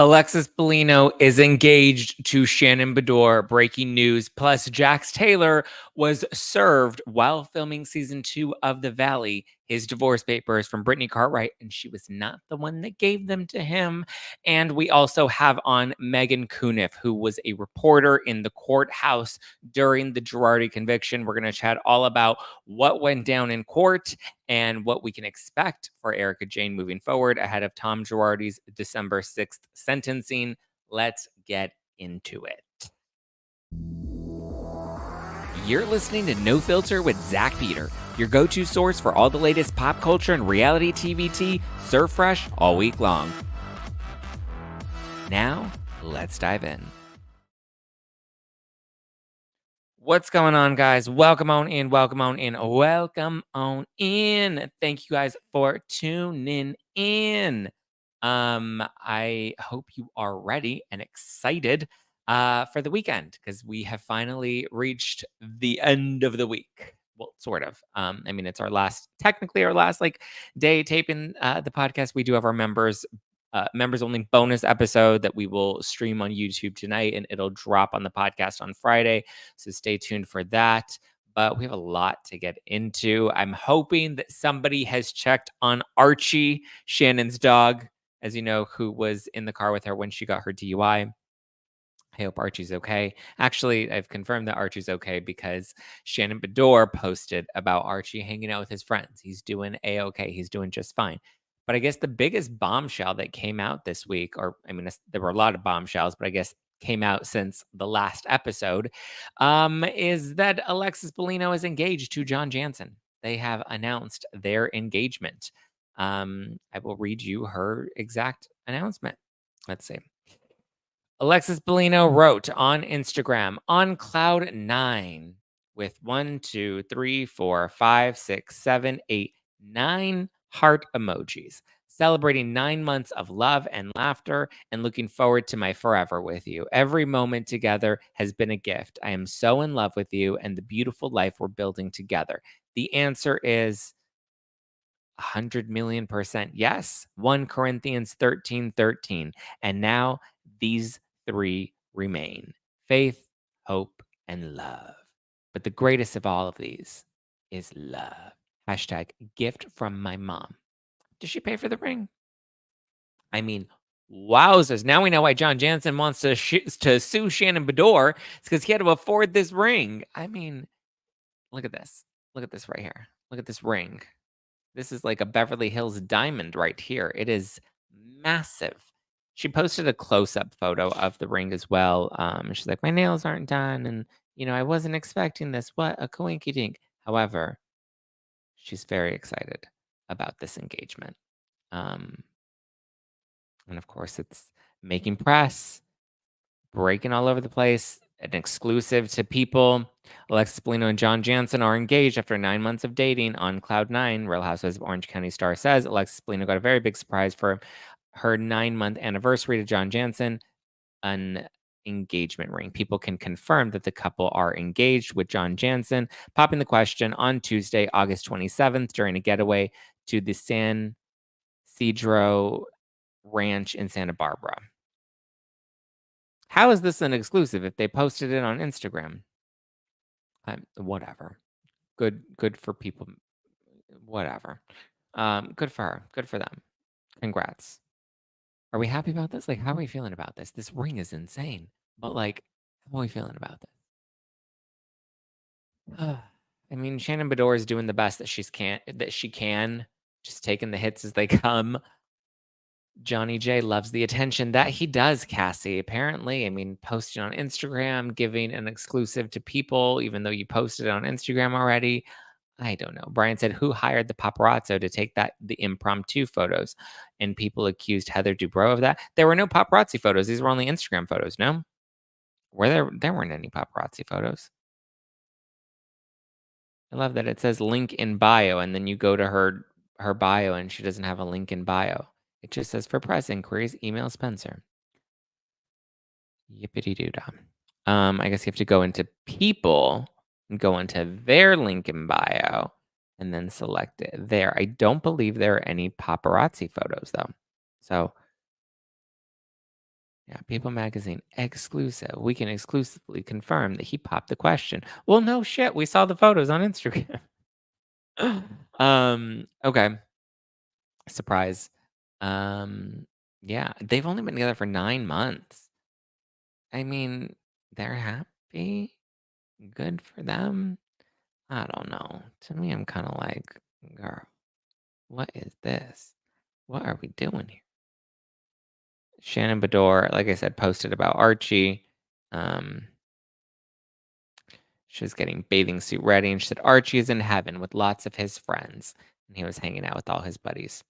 Alexis Bellino is engaged to Shannon Beador. Breaking news. Plus, Jax Taylor was served while filming season 2 of The Valley his divorce papers from Brittany Cartwright, and she was not the one that gave them to him. And we also have on Megan Cuniff, who was a reporter in the courthouse during the Girardi conviction. We're going to chat all about what went down in court and what we can expect for Erika Jayne moving forward ahead of Tom Girardi's December 6th sentencing. Let's get into it. You're listening to No Filter with Zack Pack, your go-to source for all the latest pop culture and reality TV tea, served fresh all week long. Now, let's dive in. What's going on, guys? Welcome on in. Thank you guys for tuning in. I hope you are ready and excited for the weekend, because we have finally reached the end of the week. Well, sort of. It's technically our last day taping the podcast. We do have our members only bonus episode that we will stream on YouTube tonight, and it'll drop on the podcast on Friday. So stay tuned for that. But we have a lot to get into. I'm hoping that somebody has checked on Archie, Shannon's dog, as you know, who was in the car with her when she got her DUI. I hope Archie's okay. Actually, I've confirmed that Archie's okay because Shannon Beador posted about Archie hanging out with his friends. He's doing A-okay. He's doing just fine. But I guess the biggest bombshell that came out this week, there were a lot of bombshells, but I guess came out since the last episode, is that Alexis Bellino is engaged to John Jansen. They have announced their engagement. I will read you her exact announcement. Let's see. Alexis Bellino wrote on Instagram, on cloud 9, with 1, 2, 3, 4, 5, 6, 7, 8, 9 heart emojis, celebrating 9 months of love and laughter and looking forward to my forever with you. Every moment together has been a gift. I am so in love with you and the beautiful life we're building together. The answer is 100,000,000% yes. 1 Corinthians 13:13. And now these 3 remain: faith, hope, and love. But the greatest of all of these is love. Hashtag gift from my mom. Does she pay for the ring? Wowzers. Now we know why John Jansen wants to sue Shannon Beador. It's because he had to afford this ring. Look at this. Look at this right here. Look at this ring. This is like a Beverly Hills diamond right here. It is massive. She posted a close-up photo of the ring as well. She's like, my nails aren't done, and I wasn't expecting this. What a coinky-dink. However, she's very excited about this engagement. And of course, it's making press, breaking all over the place, an exclusive to People. Alexis Bellino and John Jansen are engaged after 9 months of dating on cloud 9. Real Housewives of Orange County star says Alexis Bellino got a very big surprise for her 9-month anniversary to John Jansen, an engagement ring. People can confirm that the couple are engaged, with John Jansen popping the question on Tuesday, August 27th, during a getaway to the San Cedro Ranch in Santa Barbara. How is this an exclusive if they posted it on Instagram? Whatever. Good for people. Whatever. Good for her. Good for them. Congrats. Are we happy about this? How are we feeling about this? This ring is insane. But how are we feeling about this? Shannon Beador is doing the best that she can, just taking the hits as they come. Johnny J loves the attention that he does, Cassie. Apparently, posting on Instagram, giving an exclusive to People, even though you posted it on Instagram already. I don't know. Brian said, who hired the paparazzo to take the impromptu photos? And People accused Heather Dubrow of that. There were no paparazzi photos. These were only Instagram photos, no? There weren't any paparazzi photos. I love that it says link in bio, and then you go to her bio, and she doesn't have a link in bio. It just says, for press inquiries, email Spencer. Yippity-doo-dah. I guess you have to go into People and go into their link in bio and then select it there. I don't believe there are any paparazzi photos, though. So Yeah, People Magazine exclusive. We can exclusively confirm that he popped the question. Well, no shit. We saw the photos on Instagram. Okay. Surprise. Um, yeah, they've only been together for 9 months. I mean, they're happy. Good for them. I don't know. To me, I'm kind of like, girl, what is this? What are we doing here? Shannon Beador, like I said, posted about Archie. Um, she was getting bathing suit ready, and she said Archie is in heaven with lots of his friends, and he was hanging out with all his buddies.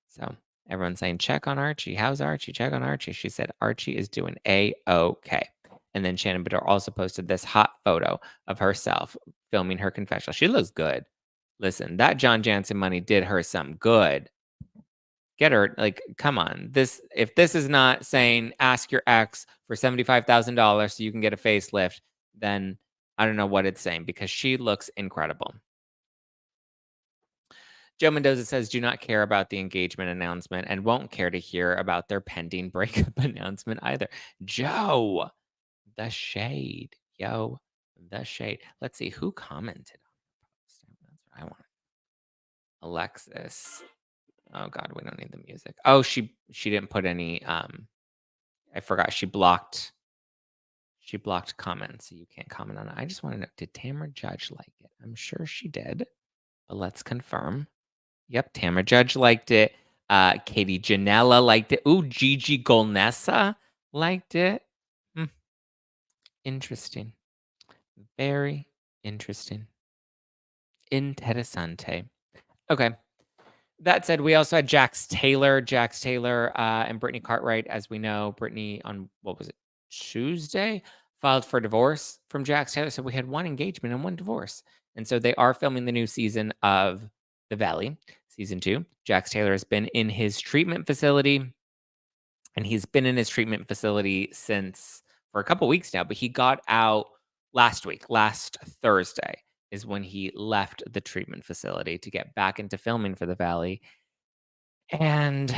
So everyone's saying, check on Archie. How's Archie? Check on Archie. She said Archie is doing A-OK. And then Shannon Beador also posted this hot photo of herself filming her confessional. She looks good. Listen, that John Jansen money did her some good. Get her, like, come on. If this is not saying ask your ex for $75,000 so you can get a facelift, then I don't know what it's saying because she looks incredible. Joe Mendoza says, do not care about the engagement announcement and won't care to hear about their pending breakup announcement either. Joe, the shade. Yo, the shade. Let's see who commented on the post. That's what I want. Alexis. Oh God, we don't need the music. Oh, she didn't put any. I forgot she blocked comments, so you can't comment on it. I just want to know, did Tamara Judge like it? I'm sure she did, but let's confirm. Yep, Tamara Judge liked it. Katie Janella liked it. Ooh, Gigi Golnessa liked it. Interesting. Very interesting. Interessante. Okay. That said, we also had Jax Taylor. Jax Taylor and Brittany Cartwright, as we know, Brittany on, what was it, Tuesday, filed for divorce from Jax Taylor. So we had one engagement and one divorce. And so they are filming the new season of The Valley, season 2. Jax Taylor has been in his treatment facility, and he's been in his treatment facility since for a couple weeks now, but he got out last week. Last Thursday is when he left the treatment facility to get back into filming for The Valley. And,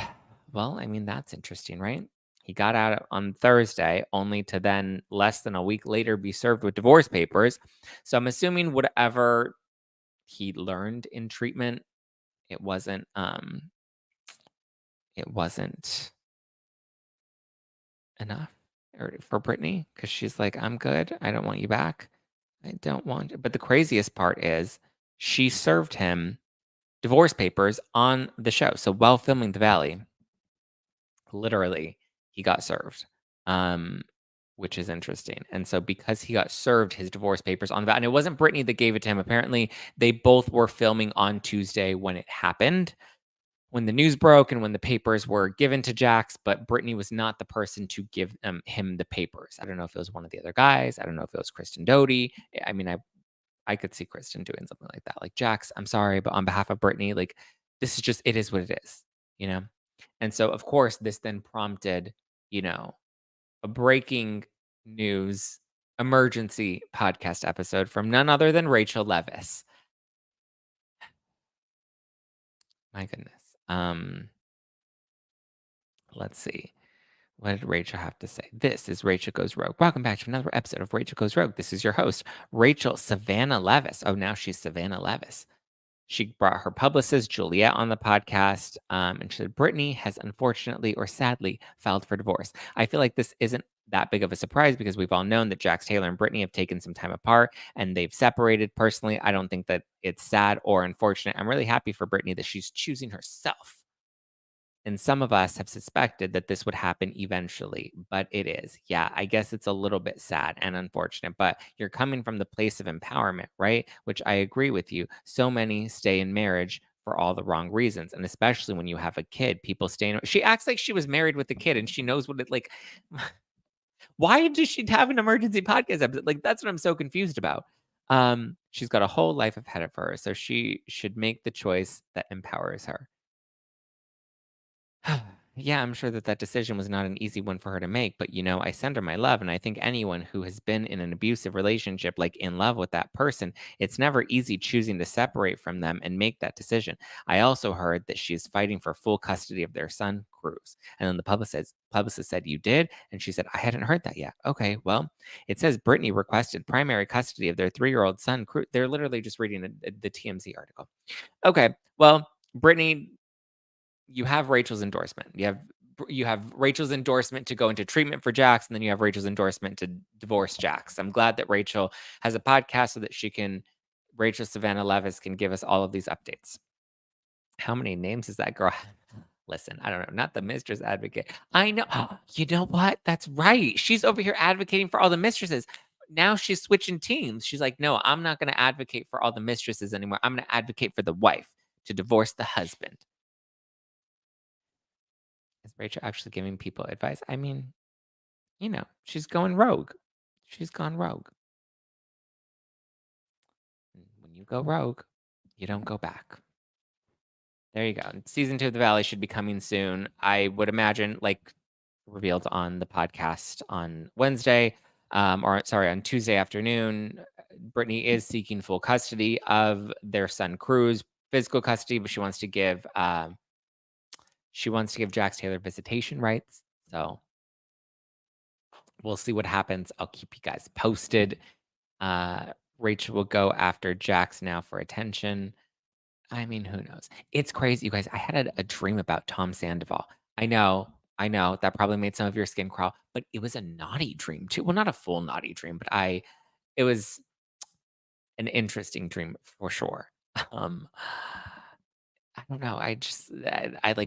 well, I mean, that's interesting, right? He got out on Thursday, only to then less than a week later be served with divorce papers. So I'm assuming whatever he learned in treatment, it wasn't enough for Brittany, because she's like, I'm good. I don't want you back. I don't want. But the craziest part is she served him divorce papers on the show. So while filming The Valley, literally, he got served, which is interesting. And so because he got served his divorce papers on that, and it wasn't Brittany that gave it to him. Apparently, they both were filming on Tuesday when it happened, when the news broke and when the papers were given to Jax, but Brittany was not the person to give him the papers. I don't know if it was one of the other guys. I don't know if it was Kristen Doty. I mean, I could see Kristen doing something like that. Like, Jax, I'm sorry, but on behalf of Brittany, like, this is just, it is what it is, you know? And so, of course, this then prompted, a breaking news emergency podcast episode from none other than Rachel Leviss. My goodness. Let's see. What did Rachel have to say? This is Rachel Goes Rogue. Welcome back to another episode of Rachel Goes Rogue. This is your host, Rachel Savannah Leviss. Oh, now she's Savannah Leviss. She brought her publicist, Juliet, on the podcast, and she said, Brittany has unfortunately or sadly filed for divorce. I feel like this isn't that big of a surprise because we've all known that Jax Taylor and Brittany have taken some time apart and they've separated. Personally, I don't think that it's sad or unfortunate. I'm really happy for Brittany that she's choosing herself. And some of us have suspected that this would happen eventually, but it is. Yeah, I guess it's a little bit sad and unfortunate, but you're coming from the place of empowerment, right? Which I agree with you. So many stay in marriage for all the wrong reasons. And especially when you have a kid, people stay in. She acts like she was married with a kid and she knows what it like. Why does she have an emergency podcast episode? Like, that's what I'm so confused about. She's got a whole life ahead of her. So she should make the choice that empowers her. Yeah, I'm sure that that decision was not an easy one for her to make, but I send her my love. And I think anyone who has been in an abusive relationship, like in love with that person, it's never easy choosing to separate from them and make that decision. I also heard that she's fighting for full custody of their son, cruise. And then the publicist said, you did? And she said, I hadn't heard that yet. Okay, well, it says Brittany requested primary custody of their 3-year-old son. They're literally just reading the TMZ article. Okay, well, Brittany, you have Rachel's endorsement. You have Rachel's endorsement to go into treatment for Jax, and then you have Rachel's endorsement to divorce Jax. I'm glad that Rachel has a podcast so that Rachel Savannah Levis can give us all of these updates. How many names is that girl? Listen, I don't know. Not the mistress advocate. I know. You know what? That's right. She's over here advocating for all the mistresses. Now she's switching teams. She's like, no, I'm not going to advocate for all the mistresses anymore. I'm going to advocate for the wife to divorce the husband. Is Rachel actually giving people advice? I mean, she's going rogue. She's gone rogue. When you go rogue, you don't go back. There you go. Season 2 of The Valley should be coming soon. I would imagine, revealed on the podcast on Wednesday, on Tuesday afternoon. Brittany is seeking full custody of their son Cruz, physical custody, but she wants to give Jax Taylor visitation rights. So we'll see what happens. I'll keep you guys posted. Rachel will go after Jax now for attention. I mean, who knows? It's crazy, you guys. I had a dream about Tom Sandoval. I know that probably made some of your skin crawl, but it was a naughty dream too. Well, not a full naughty dream, but it was an interesting dream for sure. I don't know. I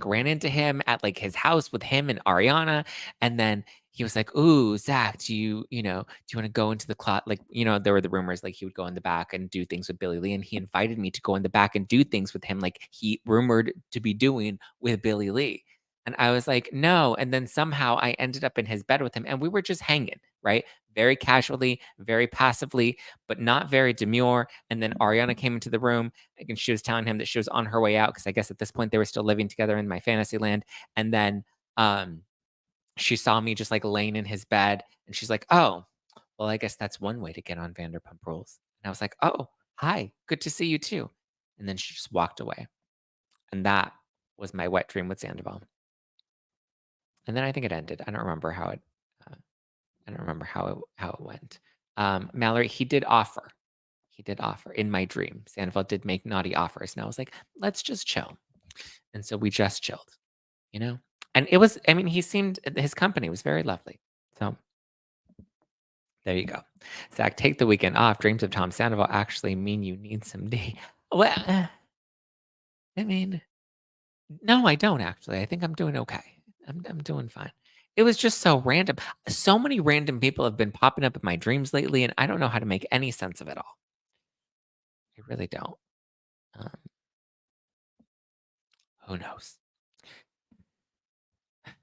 ran into him at his house with him and Ariana, and then he was like, "Ooh, Zach, do you want to go into the closet?" There were the rumors he would go in the back and do things with Billy Lee, and he invited me to go in the back and do things with him, like he rumored to be doing with Billy Lee. And I was like, no. And then somehow I ended up in his bed with him, and we were just hanging, right? Very casually, very passively, but not very demure. And then Ariana came into the room, and she was telling him that she was on her way out because I guess at this point they were still living together in my fantasy land. And then she saw me just laying in his bed, and she's like, "Oh, well, I guess that's one way to get on Vanderpump Rules." And I was like, "Oh, hi, good to see you too." And then she just walked away. And that was my wet dream with Sandoval. And then I think it ended. I don't remember how it. I don't remember how it went. Mallory, he did offer. He did offer in my dream. Sandoval did make naughty offers, and I was like, "Let's just chill." And so we just chilled, And it was. I mean, his company was very lovely. So there you go. Zach, take the weekend off. Dreams of Tom Sandoval actually mean you need some D. Well, I mean, no, I don't actually. I think I'm doing okay. I'm doing fine. It was just so random. So many random people have been popping up in my dreams lately, and I don't know how to make any sense of it all. I really don't. Um, who knows? But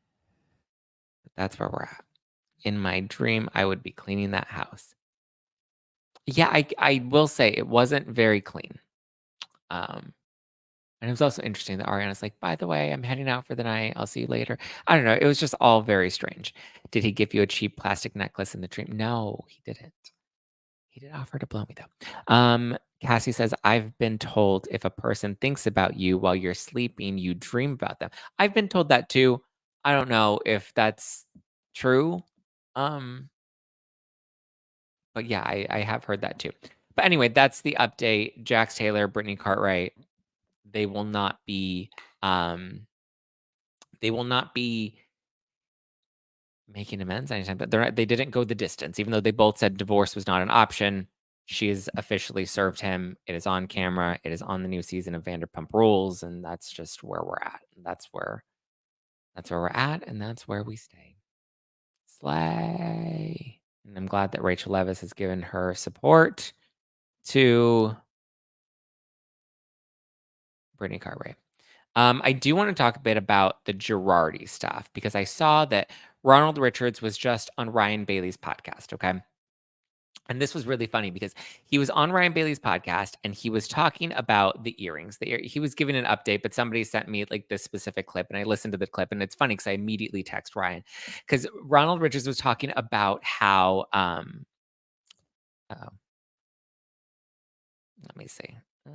that's where we're at. In my dream, I would be cleaning that house. Yeah, I will say it wasn't very clean. And it was also interesting that Ariana's like, by the way, I'm heading out for the night. I'll see you later. I don't know. It was just all very strange. Did he give you a cheap plastic necklace in the dream? No, he didn't. He did offer to blow me though. Cassie says, I've been told if a person thinks about you while you're sleeping, you dream about them. I've been told that too. I don't know if that's true. But yeah, I have heard that too. But anyway, that's the update. Jax Taylor, Brittany Cartwright, they will not be making amends anytime, but they didn't go the distance, even though they both said divorce was not an option. She has officially served him. It is on camera. It is on the new season of Vanderpump Rules, and that's just where we're at. That's where we're at, and that's where we stay. Slay. And I'm glad that Rachel Leviss has given her support to Brittany Cartwright. I do want to talk a bit about the Girardi stuff because I saw that Ronald Richards was just on Ryan Bailey's podcast. Okay. And this was really funny because he was on Ryan Bailey's podcast and he was talking about the earrings. He was giving an update, but somebody sent me this specific clip and I listened to the clip. And it's funny because I immediately text Ryan because Ronald Richards was talking about how, let me see. I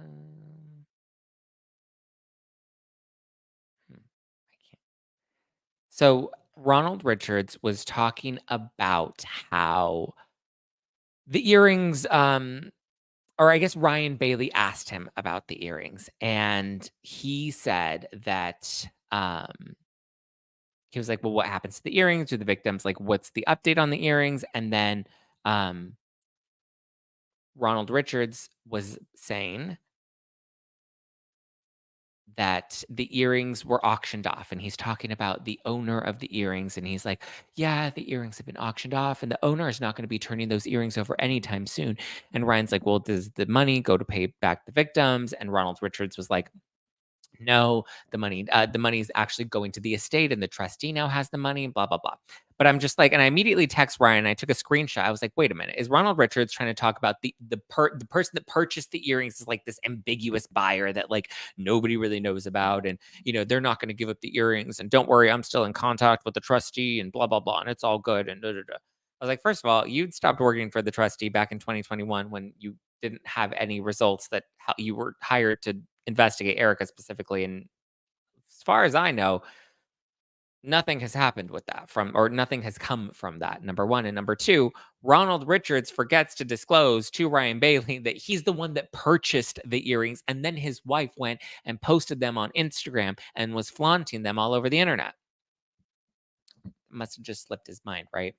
can't. So Ronald Richards was talking about how the earrings, or I guess Ryan Bailey asked him about the earrings, and he said that he was like, "Well, what happens to the earrings? Do the victims like what's the update on the earrings?" And then um, Ronald Richards was saying that the earrings were auctioned off, and he's talking about the owner of the earrings, and he's like, "Yeah, the earrings have been auctioned off, and the owner is not going to be turning those earrings over anytime soon." And Ryan's like, "Well, does the money go to pay back the victims?" And Ronald Richards was like, "No, the money is actually going to the estate, and the trustee now has the money, blah blah blah." But I'm just like, and I immediately text Ryan. I took a screenshot. I was like, "Wait a minute, is Ronald Richards trying to talk about the person that purchased the earrings is like this ambiguous buyer that like nobody really knows about, and they're not going to give up the earrings, and don't worry, I'm still in contact with the trustee, and blah blah blah, and it's all good." And da, da, da. I was like, first of all, you'd stopped working for the trustee back in 2021 when you didn't have any results that how you were hired to investigate Erika specifically, and as far as I know, nothing has happened with that or nothing has come from that, number 1, and number 2, Ronald Richards forgets to disclose to Ryan Bailey that he's the one that purchased the earrings, and then his wife went and posted them on Instagram and was flaunting them all over the internet. Must have just slipped his mind, right?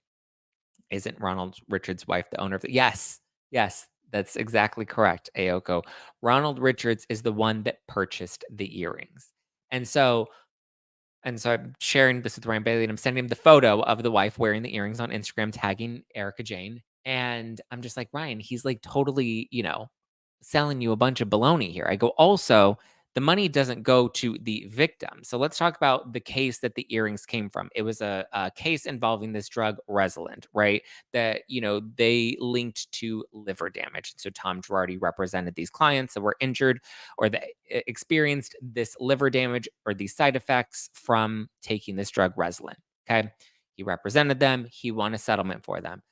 Isn't Ronald Richards' wife the owner of the Yes. Yes, that's exactly correct, Aoko. Ronald Richards is the one that purchased the earrings. And so I'm sharing this with Ryan Bailey, and I'm sending him the photo of the wife wearing the earrings on Instagram, tagging Erika Jayne. And I'm just like, Ryan, he's like totally, selling you a bunch of baloney here. I go, also, the money doesn't go to the victim. So let's talk about the case that the earrings came from. It was a case involving this drug, Resolent, right? That, they linked to liver damage. So Tom Girardi represented these clients that were injured or that experienced this liver damage or these side effects from taking this drug, Resolent. Okay. He represented them. He won a settlement for them.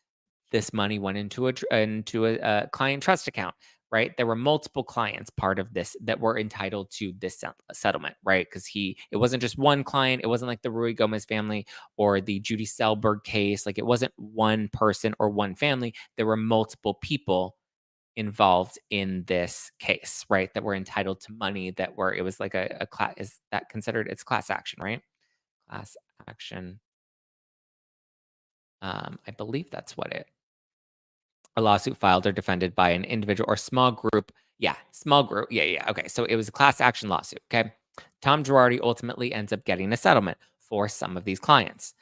This money went into a client trust account, right? There were multiple clients part of this that were entitled to this settlement, right? Because it wasn't just one client. It wasn't like the Rui Gomez family or the Judy Selberg case. Like it wasn't one person or one family. There were multiple people involved in this case, right? That were entitled to money it was like a class. Is that considered? It's class action, right? Class action. I believe that's what a lawsuit filed or defended by an individual or small group. Yeah, small group. Yeah, yeah. Okay. So it was a class action lawsuit. Okay. Tom Girardi ultimately ends up getting a settlement for some of these clients.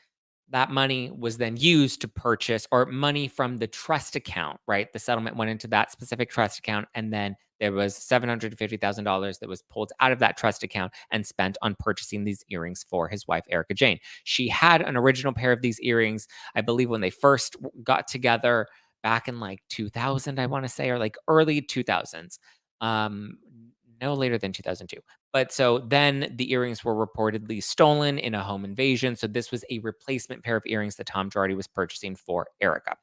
That money was then used to purchase or money from the trust account, right? The settlement went into that specific trust account. And then there was $750,000 that was pulled out of that trust account and spent on purchasing these earrings for his wife, Erika Jayne. She had an original pair of these earrings, I believe, when they first got together back in like 2000, I want to say, or like early 2000s. Um, no later than 2002. But so then the earrings were reportedly stolen in a home invasion. So this was a replacement pair of earrings that Tom Girardi was purchasing for Erika.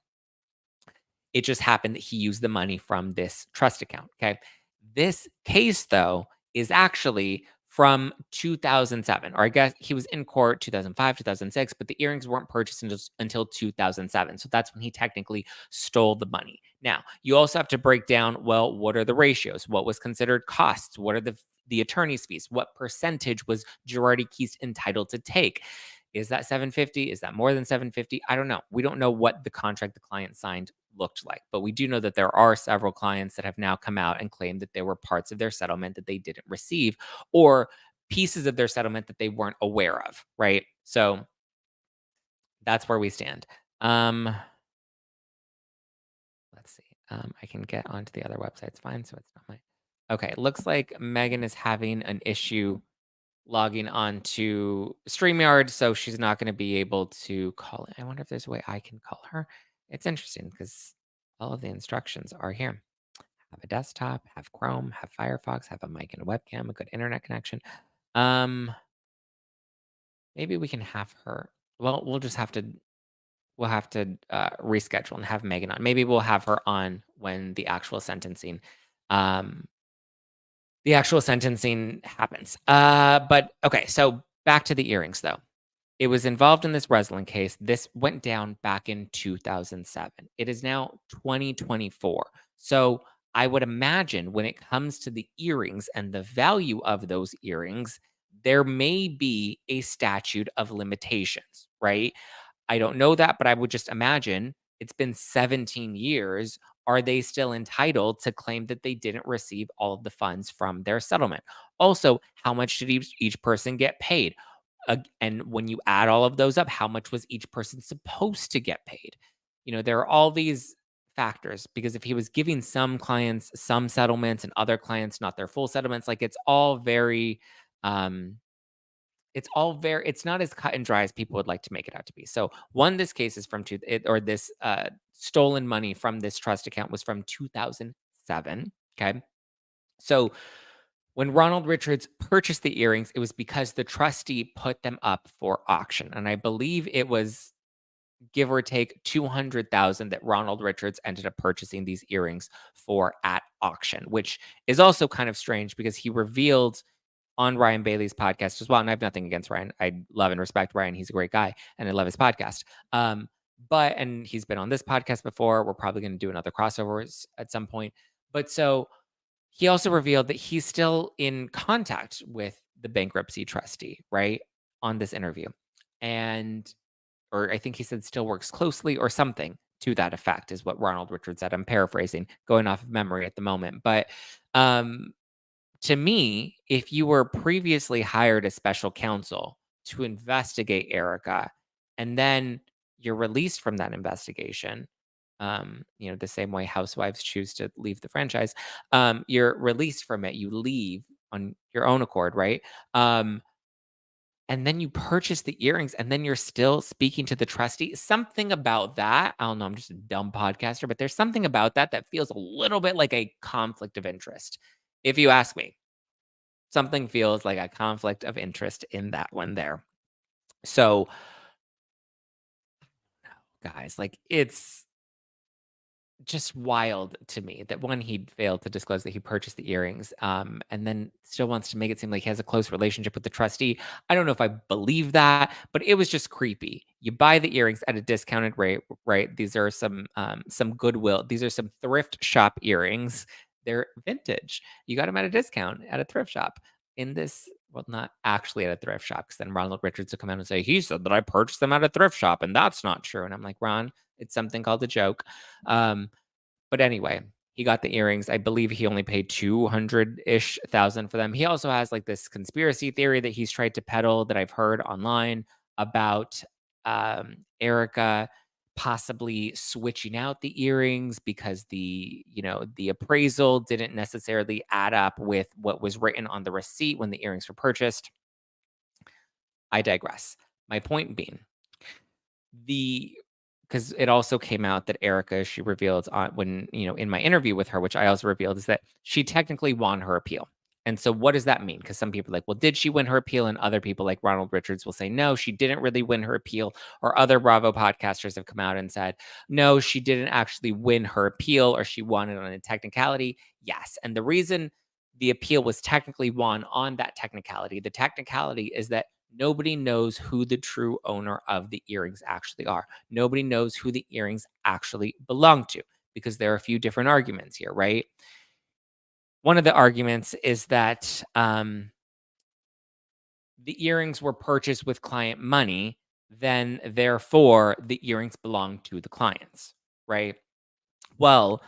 It just happened that he used the money from this trust account. Okay. This case, though, is actually from 2007, or I guess he was in court 2005, 2006, but the earrings weren't purchased until 2007. So that's when he technically stole the money. Now, you also have to break down, well, what are the ratios? What was considered costs? What are the attorney's fees? What percentage was Girardi Keys entitled to take? Is that 750? Is that more than 750? I don't know. We don't know what the contract the client signed looked like, but we do know that there are several clients that have now come out and claimed that there were parts of their settlement that they didn't receive or pieces of their settlement that they weren't aware of, right? So that's where we stand. Let's see. I can get onto the other websites fine, so it's not my. Okay, looks like Megan is having an issue logging on to StreamYard, so she's not going to be able to call it. I wonder if there's a way I can call her. It's interesting because all of the instructions are here. Have a desktop, have Chrome, have Firefox, have a mic and a webcam, a good internet connection. Maybe we can have her. Well, we'll have to reschedule and have Megan on. Maybe we'll have her on when the actual sentencing happens. But okay, so back to the earrings though. It was involved in this Breslin case. This went down back in 2007. It is now 2024. So I would imagine when it comes to the earrings and the value of those earrings, there may be a statute of limitations, right? I don't know that, but I would just imagine it's been 17 years. Are they still entitled to claim that they didn't receive all of the funds from their settlement? Also, how much did each person get paid? And when you add all of those up, how much was each person supposed to get paid? There are all these factors because if he was giving some clients some settlements and other clients not their full settlements, like um, it's not as cut and dry as people would like to make it out to be. So one, this case is from this stolen money from this trust account was from 2007. Okay. So when Ronald Richards purchased the earrings, it was because the trustee put them up for auction. And I believe it was give or take 200,000 that Ronald Richards ended up purchasing these earrings for at auction, which is also kind of strange because he revealed on Ryan Bailey's podcast as well. And I have nothing against Ryan. I love and respect Ryan. He's a great guy and I love his podcast. And he's been on this podcast before. We're probably going to do another crossovers at some point. But so he also revealed that he's still in contact with the bankruptcy trustee, right? On this interview. Or I think he said still works closely or something to that effect, is what Ronald Richards said. I'm paraphrasing, going off of memory at the moment. But um, to me, if you were previously hired as special counsel to investigate Erika, and then you're released from that investigation, the same way housewives choose to leave the franchise, you're released from it. You leave on your own accord, right? And then you purchase the earrings, and then you're still speaking to the trustee. Something about that, I don't know, I'm just a dumb podcaster, but there's something about that that feels a little bit like a conflict of interest. If you ask me, something feels like a conflict of interest in that one there. So, guys, like it's just wild to me that one, he failed to disclose that he purchased the earrings, and then still wants to make it seem like he has a close relationship with the trustee. I don't know if I believe that, but it was just creepy. You buy the earrings at a discounted rate, right? These are some Goodwill. These are some thrift shop earrings. They're vintage. You got them at a discount at a thrift shop. In this, well, not actually at a thrift shop, because then Ronald Richards will come out and say he said that I purchased them at a thrift shop, and that's not true. And I'm like, Ron, it's something called a joke. But anyway, he got the earrings. I believe he only paid 200-ish thousand for them. He also has like this conspiracy theory that he's tried to peddle that I've heard online about Erika possibly switching out the earrings because the appraisal didn't necessarily add up with what was written on the receipt when the earrings were purchased. I digress. My point being, because it also came out that Erika, she revealed in my interview with her, which I also revealed, is that she technically won her appeal. And so what does that mean? Because some people are like, well, did she win her appeal? And other people like Ronald Richards will say, no, she didn't really win her appeal. Or other Bravo podcasters have come out and said, no, she didn't actually win her appeal, or she won it on a technicality. Yes. And the reason the appeal was technically won on that technicality, the technicality is that nobody knows who the true owner of the earrings actually are. Nobody knows who the earrings actually belong to, because there are a few different arguments here, right? One of the arguments is that the earrings were purchased with client money, then therefore the earrings belong to the clients, right? Well,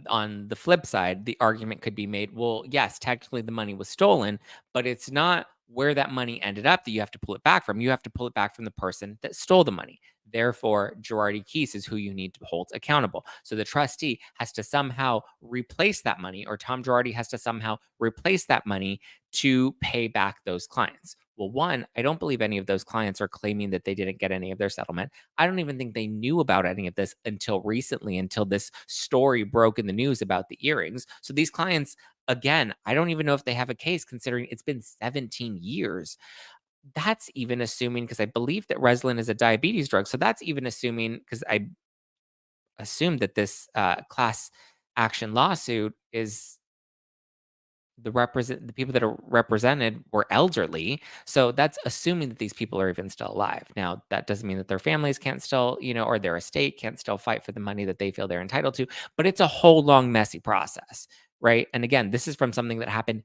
on the flip side, the argument could be made, well, yes, technically the money was stolen, but it's not where that money ended up that you have to pull it back from. You have to pull it back from the person that stole the money. Therefore, Girardi Keese is who you need to hold accountable. So the trustee has to somehow replace that money, or Tom Girardi has to somehow replace that money to pay back those clients. Well, one, I don't believe any of those clients are claiming that they didn't get any of their settlement. I don't even think they knew about any of this until recently, until this story broke in the news about the earrings. So these clients, again, I don't even know if they have a case, considering it's been 17 years. That's even assuming, because I believe that Breslin is a diabetes drug. So that's even assuming, because I assume that this class action lawsuit is the people that are represented were elderly. So that's assuming that these people are even still alive. Now, that doesn't mean that their families can't still, or their estate can't still fight for the money that they feel they're entitled to, but it's a whole long, messy process, right? And again, this is from something that happened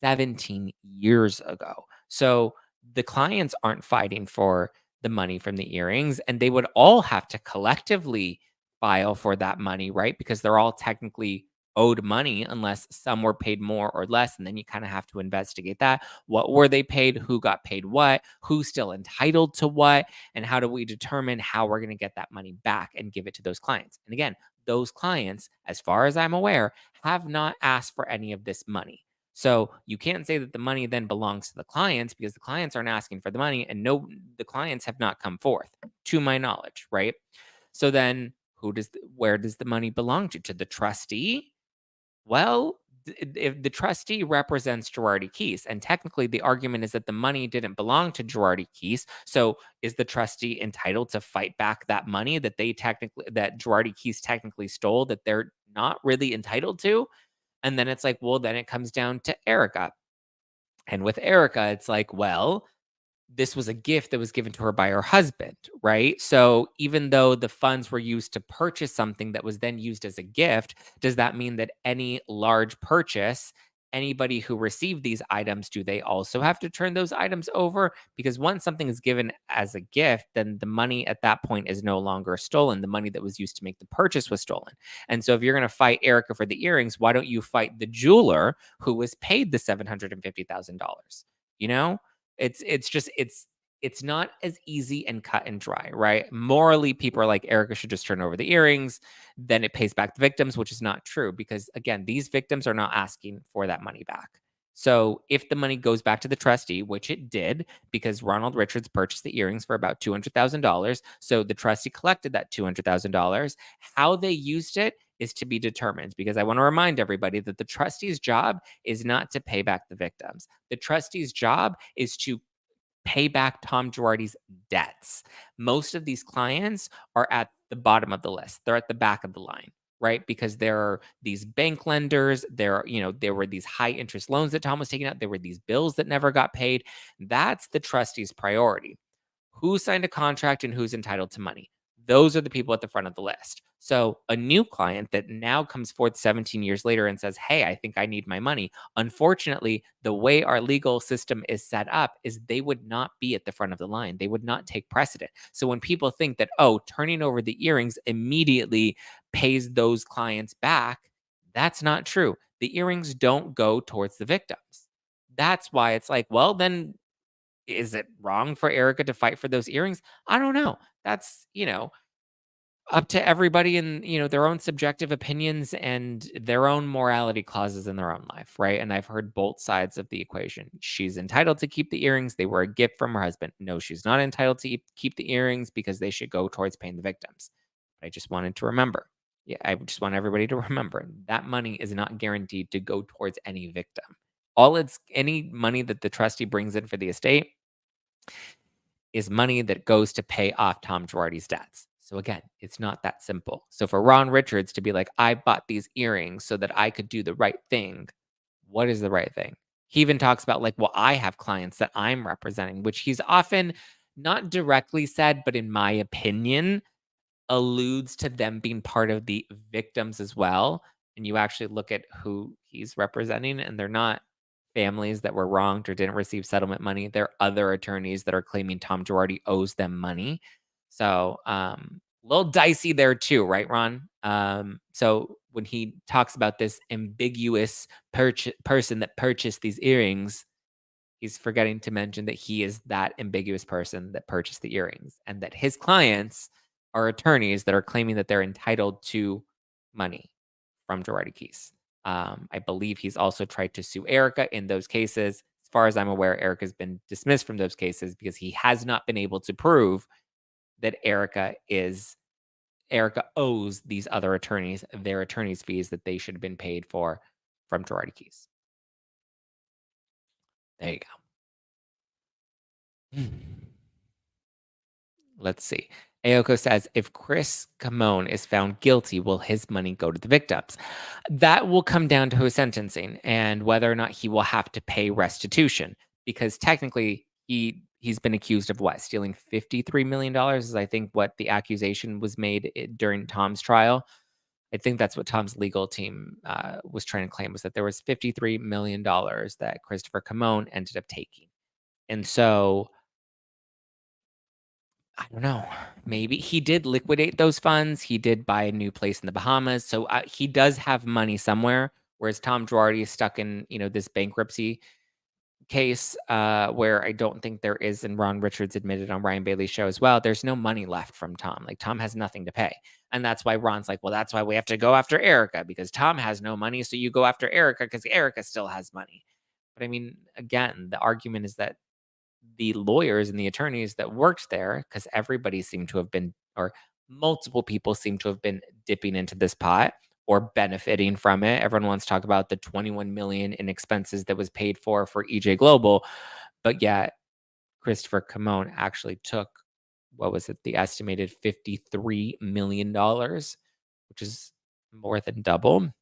17 years ago. So the clients aren't fighting for the money from the earrings, and they would all have to collectively file for that money, right? Because they're all technically owed money unless some were paid more or less. And then you kind of have to investigate that. What were they paid? Who got paid what? Who's still entitled to what? And how do we determine how we're going to get that money back and give it to those clients? And again, those clients, as far as I'm aware, have not asked for any of this money. So you can't say that the money then belongs to the clients because the clients aren't asking for the money and no, the clients have not come forth to my knowledge, right? So then where does the money belong to? To the trustee? Well, if the trustee represents Girardi Keese, and technically the argument is that the money didn't belong to Girardi Keese, so is the trustee entitled to fight back that money that Girardi Keese technically stole that they're not really entitled to? And then it's like, well, then it comes down to Erika. And with Erika, it's like, well, this was a gift that was given to her by her husband, right? So even though the funds were used to purchase something that was then used as a gift, does that mean that any large purchase, anybody who received these items, do they also have to turn those items over? Because once something is given as a gift, then the money at that point is no longer stolen. The money that was used to make the purchase was stolen. And so if you're going to fight Erika for the earrings, why don't you fight the jeweler who was paid the $750,000? You know? It's not as easy and cut and dry, right? Morally, people are like, Erica should just turn over the earrings, then it pays back the victims, which is not true because again, these victims are not asking for that money back. So if the money goes back to the trustee, which it did, because Ronald Richards purchased the earrings for about $200,000, so the trustee collected that $200,000. How they used it is to be determined because I want to remind everybody that the trustee's job is not to pay back the victims. The trustee's job is to pay back Tom Girardi's debts. Most of these clients are at the bottom of the list. They're at the back of the line, right? Because there are these bank lenders, there were these high interest loans that Tom was taking out, there were these bills that never got paid. That's the trustee's priority. Who signed a contract and who's entitled to money? Those are the people at the front of the list. So a new client that now comes forth 17 years later and says, hey, I think I need my money. Unfortunately, the way our legal system is set up is they would not be at the front of the line. They would not take precedent. So when people think that, oh, turning over the earrings immediately pays those clients back, that's not true. The earrings don't go towards the victims. That's why it's like, well, then is it wrong for Erica to fight for those earrings? I don't know. That's, up to everybody and, their own subjective opinions and their own morality clauses in their own life, right? And I've heard both sides of the equation. She's entitled to keep the earrings. They were a gift from her husband. No, she's not entitled to keep the earrings because they should go towards paying the victims. I just wanted to remember. Yeah, I just want everybody to remember that money is not guaranteed to go towards any victim. Any money that the trustee brings in for the estate is money that goes to pay off Tom Girardi's debts. So again, it's not that simple. So for Ron Richards to be like, I bought these earrings so that I could do the right thing. What is the right thing? He even talks about like, well, I have clients that I'm representing, which he's often not directly said, but in my opinion, alludes to them being part of the victims as well. And you actually look at who he's representing, and they're not families that were wronged or didn't receive settlement money. They're other attorneys that are claiming Tom Girardi owes them money. So, a little dicey there too, right, Ron? So when he talks about this ambiguous person that purchased these earrings, he's forgetting to mention that he is that ambiguous person that purchased the earrings and that his clients are attorneys that are claiming that they're entitled to money from Girardi Keese. I believe he's also tried to sue Erica in those cases. As far as I'm aware, Erica's been dismissed from those cases because he has not been able to prove that Erica owes these other attorneys their attorney's fees that they should have been paid for from Girardi Keese. There you go. Let's see. Ayoko says, if Chris Camone is found guilty, will his money go to the victims? That will come down to his sentencing and whether or not he will have to pay restitution because technically he's been accused of what? Stealing $53 million is I think what the accusation was made during Tom's trial. I think that's what Tom's legal team was trying to claim was that there was $53 million that Christopher Camone ended up taking. And so I don't know. Maybe he did liquidate those funds. He did buy a new place in the Bahamas. So he does have money somewhere. Whereas Tom Girardi is stuck in, this bankruptcy case where I don't think there is, and Ron Richards admitted on Ryan Bailey's show as well, there's no money left from Tom. Like Tom has nothing to pay. And that's why Ron's like, well, that's why we have to go after Erika because Tom has no money. So you go after Erika because Erika still has money. But I mean, again, the argument is that the lawyers and the attorneys that worked there, because everybody seemed to have been, or multiple people seem to have been dipping into this pot or benefiting from it. Everyone wants to talk about the 21 million in expenses that was paid for EJ Global, but yet Christopher Camone actually took what was it, the estimated $53 million, which is more than double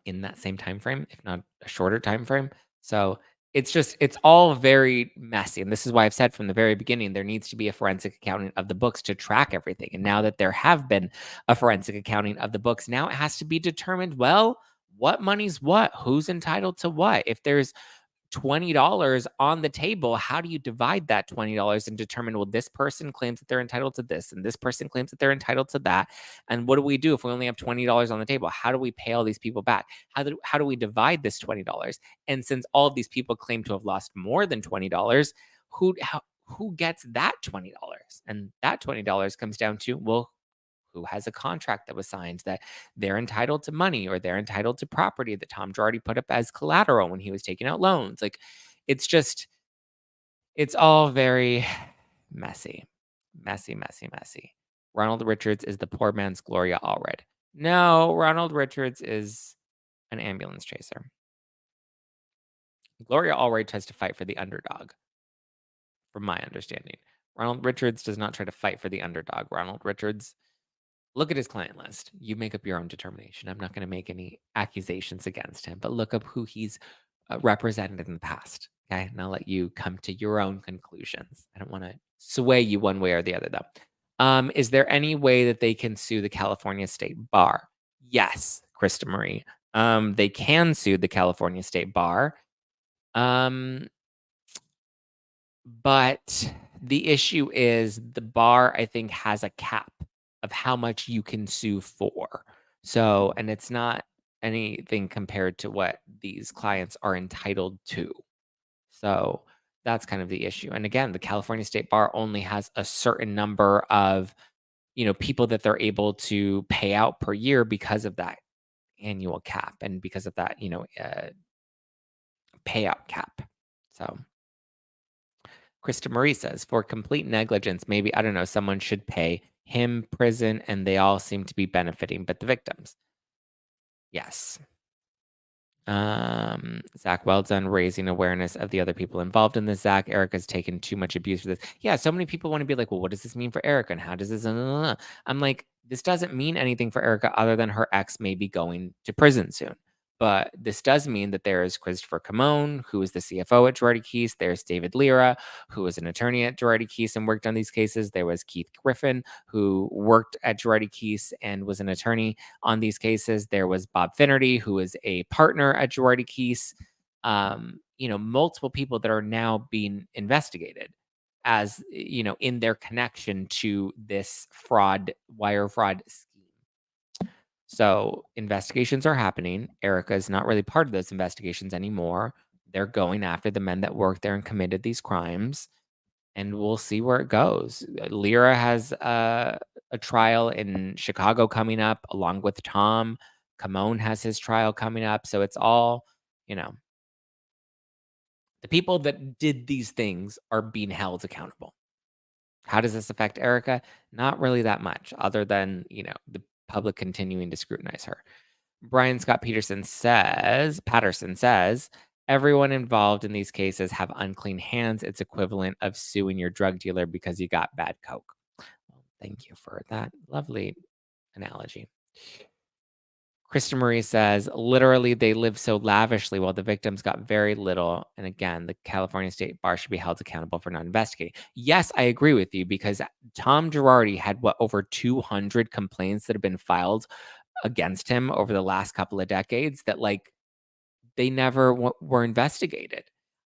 in that same time frame, if not a shorter time frame. So it's all very messy. And this is why I've said from the very beginning, there needs to be a forensic accounting of the books to track everything. And now that there have been a forensic accounting of the books, now it has to be determined, well, what money's what? Who's entitled to what? If there's $20 on the table, how do you divide that $20 and determine, well, this person claims that they're entitled to this and this person claims that they're entitled to that? And what do we do if we only have $20 on the table? How do we pay all these people back? How do we divide this $20? And since all of these people claim to have lost more than $20, who gets that $20? And that $20 comes down to, well, who has a contract that was signed that they're entitled to money or they're entitled to property that Tom Girardi put up as collateral when he was taking out loans. Like it's just, it's all very messy, messy, messy, messy. Ronald Richards is the poor man's Gloria Allred. No, Ronald Richards is an ambulance chaser. Gloria Allred tries to fight for the underdog, from my understanding. Ronald Richards does not try to fight for the underdog. Ronald Richards, look at his client list. You make up your own determination. I'm not going to make any accusations against him, but look up who he's represented in the past. Okay. And I'll let you come to your own conclusions. I don't want to sway you one way or the other, though. Is there any way that they can sue the California State Bar? Yes, Krista Marie. They can sue the California State Bar. But the issue is the bar, I think, has a cap of how much you can sue for. So, and it's not anything compared to what these clients are entitled to. So that's kind of the issue. And again, the California State Bar only has a certain number of, people that they're able to pay out per year because of that annual cap and because of that, payout cap. So Krista Marie says, for complete negligence, maybe, I don't know, someone should pay him prison and they all seem to be benefiting, but the victims. Yes. Zach, well done raising awareness of the other people involved in this. Zach, Erika's taken too much abuse for this. Yeah, so many people want to be like, well, what does this mean for Erika? And how does this? I'm like, this doesn't mean anything for Erika other than her ex may be going to prison soon. But this does mean that there is Christopher Camone, who is the CFO at Girardi Keese. There's David Lira, who is an attorney at Girardi Keese and worked on these cases. There was Keith Griffin, who worked at Girardi Keese and was an attorney on these cases. There was Bob Finnerty, who is a partner at Girardi Keese. Multiple people that are now being investigated as, in their connection to this wire fraud scheme. So investigations are happening. Erika is not really part of those investigations anymore. They're going after the men that worked there and committed these crimes. And we'll see where it goes. Lyra has a trial in Chicago coming up, along with Tom. Camone has his trial coming up. So it's all, the people that did these things are being held accountable. How does this affect Erika? Not really that much, other than, the public continuing to scrutinize her. Brian Scott Patterson says, everyone involved in these cases have unclean hands. It's equivalent of suing your drug dealer because you got bad coke. Thank you for that lovely analogy. Krista Marie says, literally, they live so lavishly while the victims got very little. And again, the California State Bar should be held accountable for not investigating. Yes, I agree with you because Tom Girardi had over 200 complaints that have been filed against him over the last couple of decades that they never were investigated.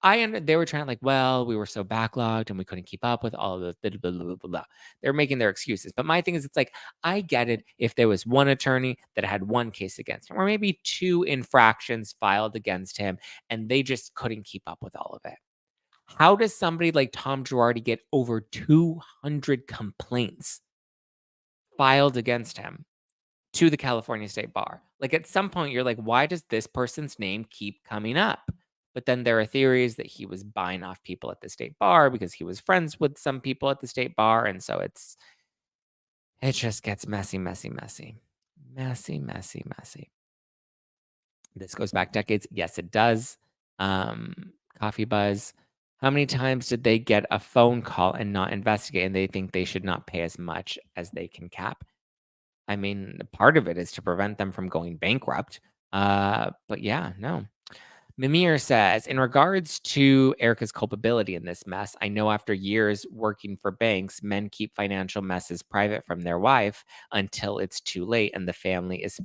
They were trying well, we were so backlogged and we couldn't keep up with all of the blah, blah, blah, blah, blah. They're making their excuses. But my thing is, it's I get it if there was one attorney that had one case against him, or maybe 2 infractions filed against him, and they just couldn't keep up with all of it. How does somebody like Tom Girardi get over 200 complaints filed against him to the California State Bar? At some point, you're why does this person's name keep coming up? But then there are theories that he was buying off people at the state bar because he was friends with some people at the state bar. And so it just gets messy, messy, messy. Messy, messy, messy. This goes back decades. Yes, it does. Coffee Buzz. How many times did they get a phone call and not investigate, and they think they should not pay as much as they can cap? I mean, part of it is to prevent them from going bankrupt. But yeah, no. Mimir says, in regards to Erika's culpability in this mess, I know after years working for banks, men keep financial messes private from their wife until it's too late and the family is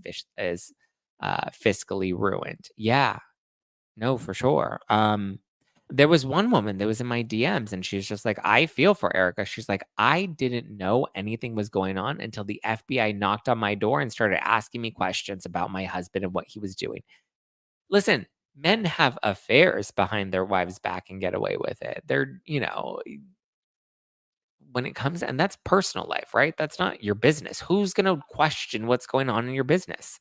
fiscally ruined. Yeah, no, for sure. There was one woman that was in my DMs and she's just I feel for Erika. She's I didn't know anything was going on until the FBI knocked on my door and started asking me questions about my husband and what he was doing. Listen, men have affairs behind their wives' back and get away with it. They're, when it comes, and that's personal life, right? That's not your business. Who's going to question what's going on in your business?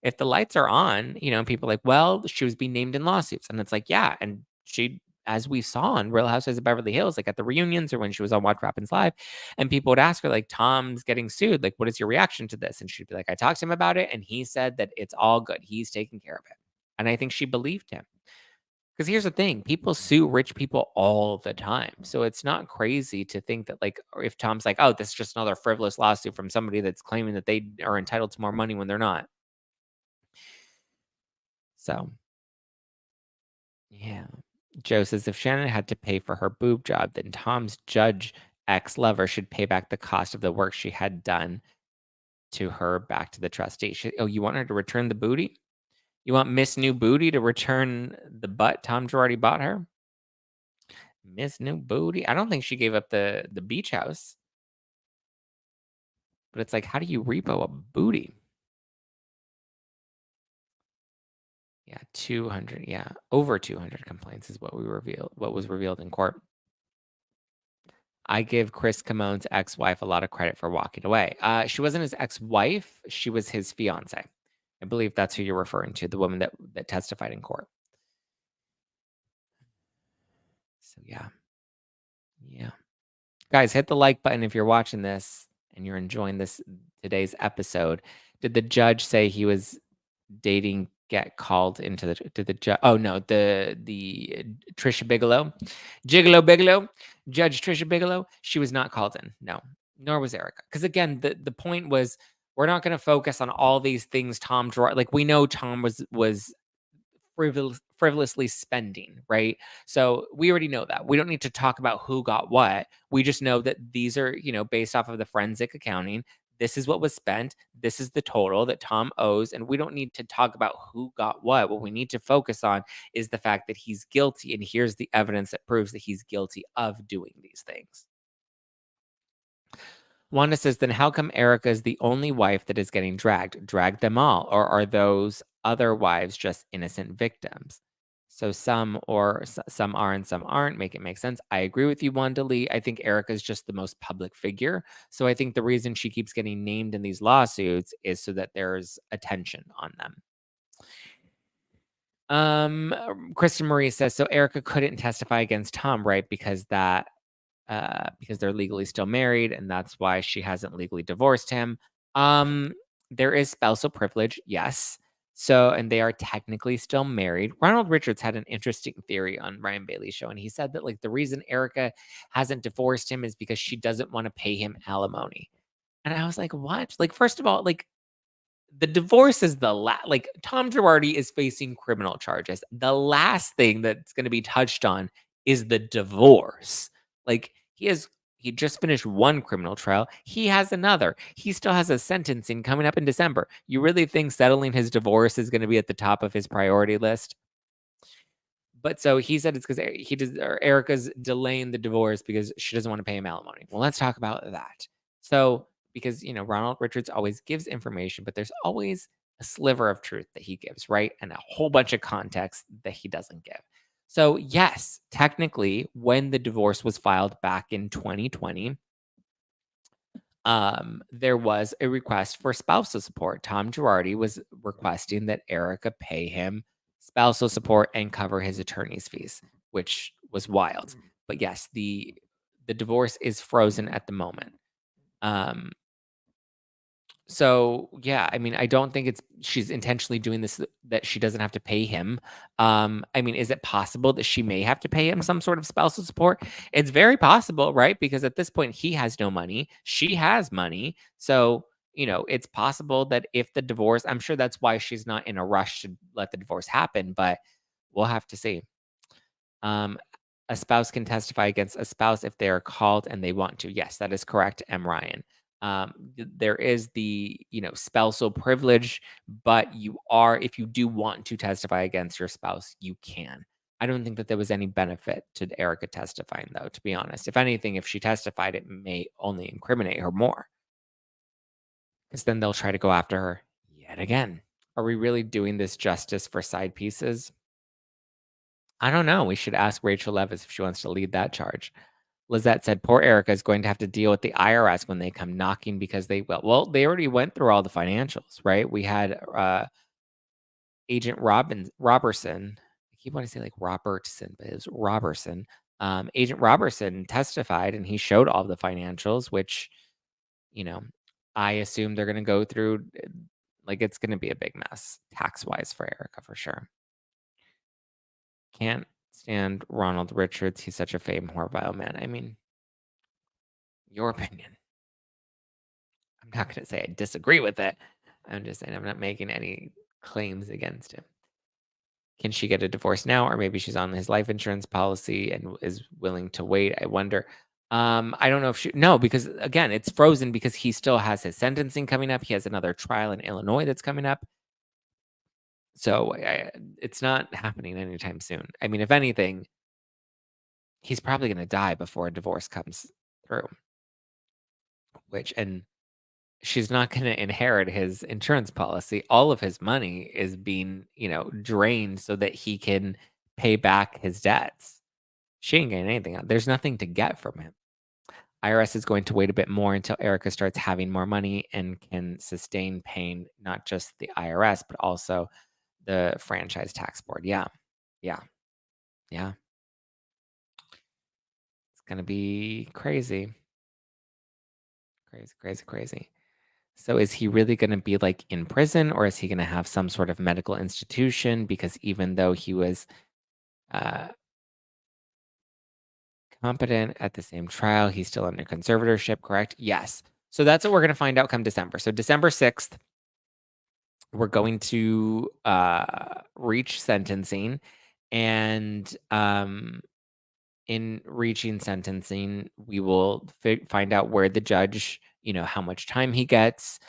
If the lights are on, people are well, she was being named in lawsuits. And it's yeah. And she, as we saw on Real Housewives of Beverly Hills, at the reunions or when she was on Watch What Happens Live, and people would ask her, Tom's getting sued. What is your reaction to this? And she'd be I talked to him about it. And he said that it's all good. He's taking care of it. And I think she believed him. Because here's the thing, people sue rich people all the time. So it's not crazy to think that or if Tom's oh, this is just another frivolous lawsuit from somebody that's claiming that they are entitled to more money when they're not. So, yeah. Joe says, if Shannon had to pay for her boob job, then Tom's judge ex-lover should pay back the cost of the work she had done to her back to the trustee. You want her to return the booty? You want Miss New Booty to return the butt Tom Girardi bought her? Miss New Booty? I don't think she gave up the beach house. But it's how do you repo a booty? Yeah, 200. Yeah, over 200 complaints is what was revealed in court. I give Chris Camone's ex-wife a lot of credit for walking away. She wasn't his ex-wife. She was his fiance. I believe that's who you're referring to, the woman that testified in court. So, yeah. Yeah. Guys, hit the like button if you're watching this and you're enjoying today's episode. Did the judge say he was dating get called into the judge? Oh no, the Trisha Bigelow, Gigolo Bigelow, Judge Trisha Bigelow. She was not called in. No, nor was Erika. Because again, the point was we're not going to focus on all these things. Tom Girardi, we know Tom was frivolously spending, right? So we already know that. We don't need to talk about who got what. We just know that these are, based off of the forensic accounting. This is what was spent. This is the total that Tom owes. And we don't need to talk about who got what. What we need to focus on is the fact that he's guilty. And here's the evidence that proves that he's guilty of doing these things. Wanda says, then how come Erika is the only wife that is getting dragged? Drag them all. Or are those other wives just innocent victims? So some are and some aren't. Make it make sense. I agree with you, Wanda Lee. I think Erika is just the most public figure. So I think the reason she keeps getting named in these lawsuits is so that there's attention on them. Kristen Marie says, so Erika couldn't testify against Tom, right? Because they're legally still married, and that's why she hasn't legally divorced him. There is spousal privilege, yes. So, and they are technically still married. Ronald Richards had an interesting theory on Ryan Bailey's show, and he said that the reason Erika hasn't divorced him is because she doesn't want to pay him alimony. And I was like, "What?" Like, first of all, like, the divorce is like, Tom Girardi is facing criminal charges. The last thing that's gonna be touched on is the divorce. Like, he just finished one criminal trial. He has another. He still has a sentencing coming up in December. You really think settling his divorce is gonna be at the top of his priority list? But so he said it's because he does or Erica's delaying the divorce because she doesn't want to pay him alimony. Well, let's talk about that. So, because Ronald Richards always gives information, but there's always a sliver of truth that he gives, right? And a whole bunch of context that he doesn't give. So, yes, technically, when the divorce was filed back in 2020, there was a request for spousal support. Tom Girardi was requesting that Erica pay him spousal support and cover his attorney's fees, which was wild. But yes, the divorce is frozen at the moment. Um, so, yeah, I mean, I don't think it's she's intentionally doing this that she doesn't have to pay him. I mean, is it possible that she may have to pay him some sort of spousal support? It's very possible, right? Because at this point, he has no money, she has money. So, it's possible that if the divorce, I'm sure that's why she's not in a rush to let the divorce happen, but we'll have to see. Um, a spouse can testify against a spouse if they are called and they want to. Yes, that is correct, M. Ryan. There is the spousal privilege, but if you do want to testify against your spouse, you can. I don't think that there was any benefit to Erica testifying, though. To be honest, if anything, if she testified, it may only incriminate her more, because then they'll try to go after her yet again. Are we really doing this justice for side pieces? I don't know. We should ask Rachel Leviss if she wants to lead that charge. Lizette said, "Poor Erica is going to have to deal with the IRS when they come knocking because they will." Well, they already went through all the financials, right? We had Agent Robertson. I keep wanting to say like Robertson, but it was Robertson. Agent Robertson testified, and he showed all the financials, which you know I assume they're going to go through. Like it's going to be a big mess tax wise for Erica for sure. Can't stand Ronald Richards. He's such a fame whore vile man. I mean, your opinion. I'm not going to say I disagree with it. I'm just saying I'm not making any claims against him. Can she get a divorce now, or maybe she's on his life insurance policy and is willing to wait? I wonder. I don't know if she no, because again, it's frozen because he still has his sentencing coming up. He has another trial in Illinois that's coming up. So it's not happening anytime soon. I mean, if anything, he's probably going to die before a divorce comes through. And she's not going to inherit his insurance policy. All of his money is being, drained so that he can pay back his debts. She ain't getting anything out. There's nothing to get from him. IRS is going to wait a bit more until Erica starts having more money and can sustain paying not just the IRS, but also the franchise tax board. Yeah. Yeah. Yeah. It's going to be crazy. Crazy, crazy, crazy. So is he really going to be like in prison, or is he going to have some sort of medical institution? Because even though he was uh, competent at the same trial, he's still under conservatorship, correct? Yes. So that's what we're going to find out come December. So December 6th, we're going to reach sentencing. And in reaching sentencing, we will find out where the judge, how much time he gets.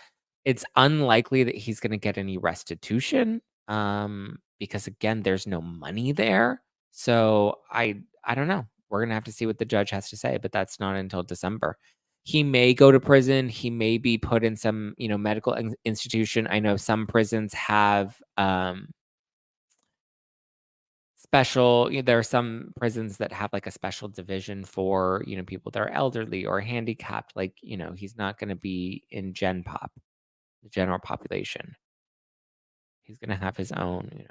It's unlikely that he's gonna get any restitution, because again, there's no money there. So I don't know. We're gonna have to see what the judge has to say, but that's not until December. He may go to prison. He may be put in some, medical institution. I know some prisons have there are some prisons that have like a special division for, people that are elderly or handicapped. Like, he's not gonna be in Gen Pop, the general population. He's gonna have his own,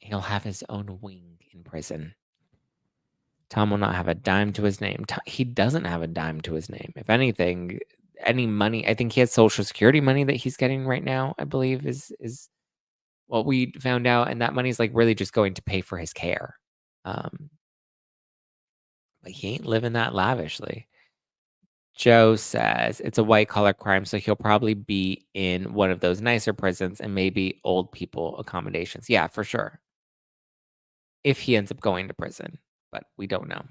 he'll have his own wing in prison. Tom will not have a dime to his name. He doesn't have a dime to his name. If anything, any money, I think he has Social Security money that he's getting right now, I believe is what we found out. And that money's like really just going to pay for his care. But he ain't living that lavishly. Joe says it's a white collar crime, so he'll probably be in one of those nicer prisons and maybe old people accommodations. Yeah, for sure. If he ends up going to prison, but we don't know.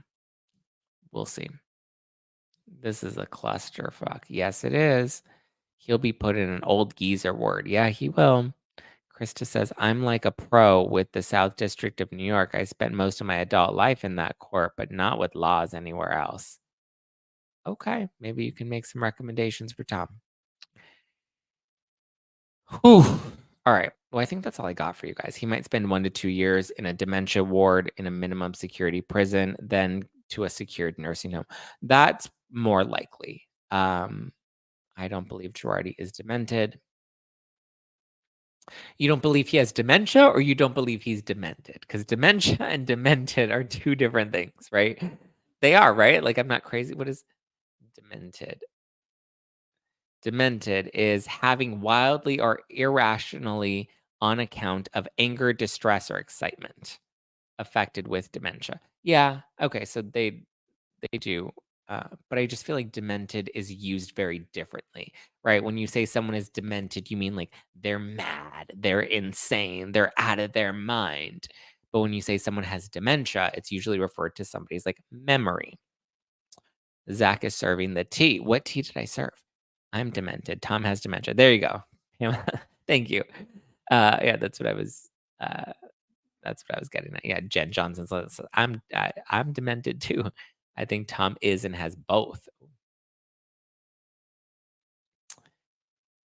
We'll see. This is a clusterfuck. Yes, it is. He'll be put in an old geezer ward. Yeah, he will. Krista says, I'm like a pro with the South District of New York. I spent most of my adult life in that court, but not with laws anywhere else. Okay, maybe you can make some recommendations for Tom. Whew. All right. Well, I think that's all I got for you guys. He might spend 1 to 2 years in a dementia ward in a minimum security prison, then to a secured nursing home. That's more likely. I don't believe Girardi is demented. You don't believe he has dementia, or you don't believe he's demented? Because dementia and demented are two different things, right? They are, right? Like, I'm not crazy. What is demented? Demented is having wildly or irrationally on account of anger, distress, or excitement affected with dementia. Yeah. Okay. So they do. But I just feel like demented is used very differently, right? When you say someone is demented, you mean like they're mad, they're insane, they're out of their mind. But when you say someone has dementia, it's usually referred to somebody's like memory. Zach is serving the tea. What tea did I serve? I'm demented. Tom has dementia. There you go. Thank you. Yeah, uh, that's what I was getting at. Yeah, Jen Johnson says, I'm demented too. I think Tom is and has both.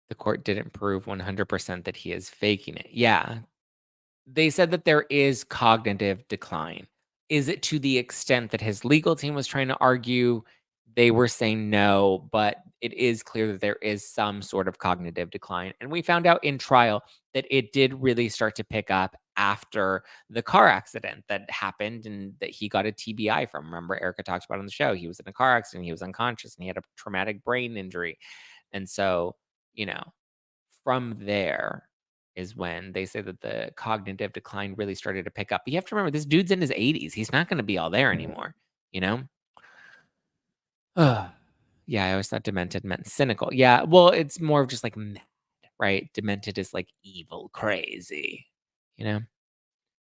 The court didn't prove 100% that he is faking it. Yeah, they said that there is cognitive decline. Is it to the extent that his legal team was trying to argue? They were saying no, but it is clear that there is some sort of cognitive decline. And we found out in trial that it did really start to pick up after the car accident that happened and that he got a TBI from. Remember, Erica talked about on the show. He was in a car accident, he was unconscious, and he had a traumatic brain injury. And so, you know, from there is when they say that the cognitive decline really started to pick up. But you have to remember, this dude's in his 80s. He's not going to be all there anymore, you know? Ugh. Yeah, I always thought demented meant cynical. Yeah, well, it's more of just like mad, right? Demented is like evil, crazy, you know?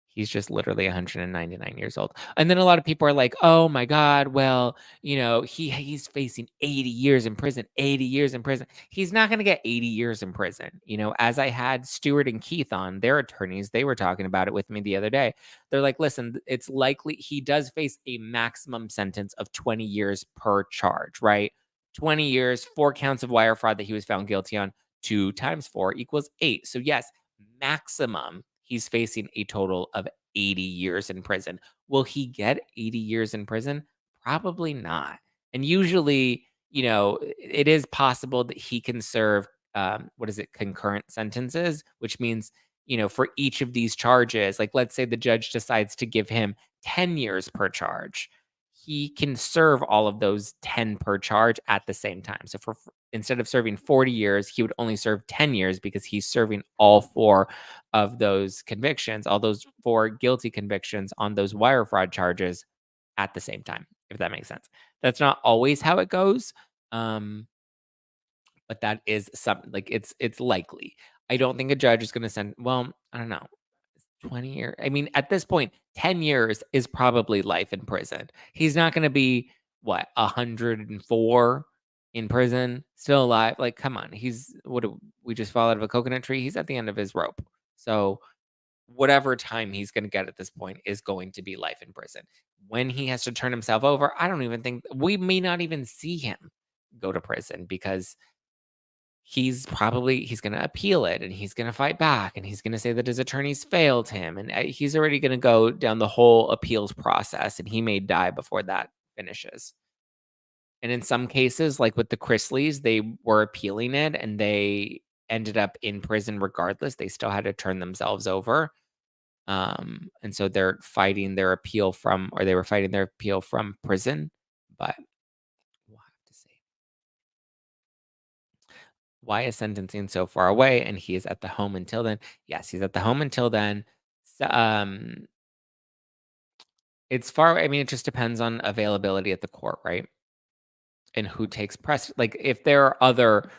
He's just literally 199 years old. And then a lot of people are like, "Oh my god, well, he's facing 80 years in prison, 80 years in prison." He's not gonna get 80 years in prison. As I had Stuart and Keith on, their attorneys, they were talking about it with me the other day. They're like, "Listen, it's likely he does face a maximum sentence of 20 years per charge, right? 20 years, 4 counts of wire fraud that he was found guilty on, 2 times 4 equals 8. So yes, maximum, he's facing a total of 80 years in prison. Will he get 80 years in prison? Probably not. And usually, it is possible that he can serve, what is it, concurrent sentences, which means, for each of these charges, like let's say the judge decides to give him 10 years per charge. He can serve all of those 10 per charge at the same time. So instead of serving 40 years, he would only serve 10 years because he's serving all 4 of those convictions, all those 4 guilty convictions on those wire fraud charges at the same time, if that makes sense. That's not always how it goes, um, but that is something like it's likely. I don't think a judge is gonna send well, I don't know. 20 years. I mean, at this point, 10 years is probably life in prison. He's not going to be, what, 104 in prison, still alive. Like, come on. We just fall out of a coconut tree? He's at the end of his rope. So, whatever time he's going to get at this point is going to be life in prison. When he has to turn himself over, I don't even think we may not even see him go to prison because he's gonna appeal it, and he's gonna fight back, and he's gonna say that his attorneys failed him, and he's already gonna go down the whole appeals process, and he may die before that finishes. And in some cases, like with the Chrisleys, they were appealing it, and they ended up in prison regardless. They still had to turn themselves over. And so they were fighting their appeal from prison, but we'll have to see. Why is sentencing so far away and he is at the home until then? Yes, he's at the home until then. So, it's far away. I mean, it just depends on availability at the court, right? and who takes press. Like if there are other,